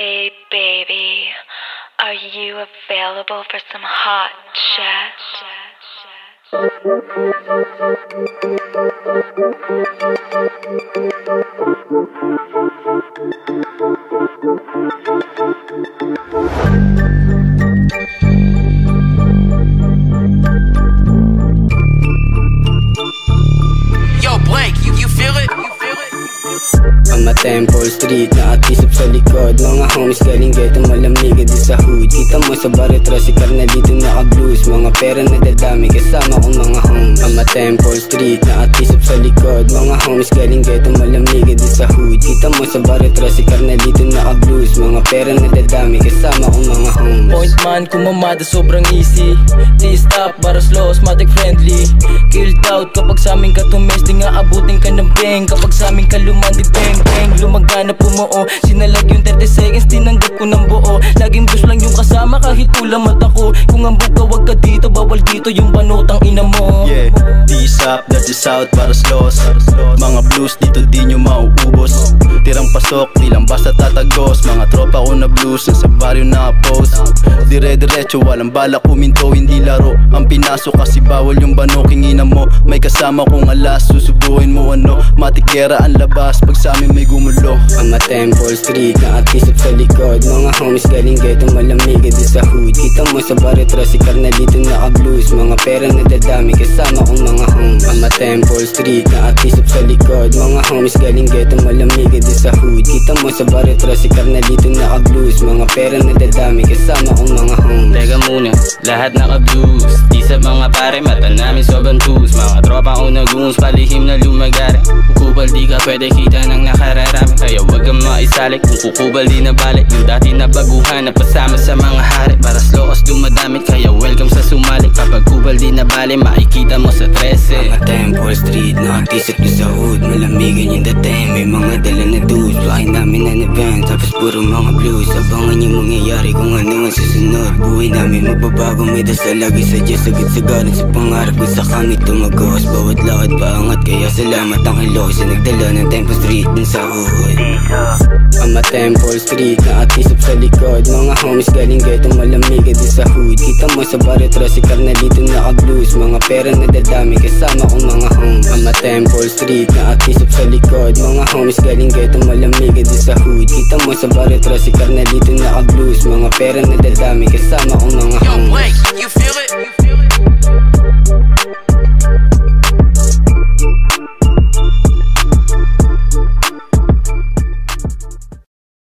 Hey baby, are you available for some hot chat? Yo, Blake, you feel it? Ang Temple Street, nakatisap sa likod. Mga homies galing ghetto, malamig din sa hood. Kita mo sa baretro, si Carnalito naka-blues. Mga pera na dadami, kasama kong mga homies. Ang Temple Street, nakatisap sa likod. Mga homies galing ghetto, malamig din sa hood. Kita mo sa baretro, si Carnalito naka-blues. Mga pera na dadami, kasama kong mga homies. Point man, kumamada sobrang easy. T-stop, para slow, asthmatic friendly. Killed out kapag sa amin ka tumis. Di nga abutin ka ng bang. Kapag sa amin ka lumandi bang bang. Lumagana pumuo, sinalag yung 30 seconds. Tinanggap ko ng buo. Laging blues lang yung kasama kahit pula mata ko. Kung ang buka wag ka dito, bawal dito yung panutang ina mo. Yeah, T-stop, dirty south, para slows. Mga blues dito di nyo mauubos. Tirang pasok, di lang basta tatagos. Mga tropa ko na blues, sa baryo naka-post. Dire-diretso, walang balak kuminto, hindi laro. Ang pinasok kasi bawal yung banoking ina mo. May kasama kong alas, susubuhin mo ano. Matikera ang labas, pag sa amin may gumulo. Ang Temple Street, nakatisap sa likod. Mga homies galing ghetto, malamig din sa hood. Kita mo sa baretro, si Carnalito naka-blues. Mga pera na dadami, kasama kong mga homies. Ang Temple Street, nakatisap sa likod. Mga homies galing ghetto, malamig din sa hood. Kita mo sa baretro, si Carnalito naka-blues. Mga pera na dadami, kasama kong mga homies. Teka muna, lahat naka-blues. Di sa mga pare, mata namin sobrang blues. Mga tropa ko na goons, palihim na lumagari. Kukubal di ka pwede kita ng nakararami. Kaya wag kang maisalik, kung kukubal di na balik. Yung dati na baguhan na pasama sa mga hari. Para slow as dumadamit, kaya welcome sa sumali. Kapag kubal di na bali, makikita mo sa 13. Ang Temple Street, nakatisap na sa hood. Malamigan yung dating, may mga dala na dudes. Bahay namin ang event, tapos puro mga blues. Abangan yung mangyayari kung ano ang susunod. Buhay namin magbabago, may dasal lagi sa Diyos. Sagad-sagaran sa pangarap kung sa kami tumagos. Bawat lakad paangat, kaya salamat ang Eloy sa nagdala ng Temple Street dun sa hood. Ang Temple Street, nakatisap sa likod. Mga homies galing ghetto, malamig din sa hood. Kita mo sa baretro, si Carnalito naka-blues. Mga pera na dadami, kasama kong mga homies. Ang Temple Street, nakatisap sa likod. Mga homies galing ghetto, malamig din sa hood. Kita mo sa baretro, si Carnalito naka-blues. Mga pera na dadami, kasama kong mga homies. Yo, Blake, you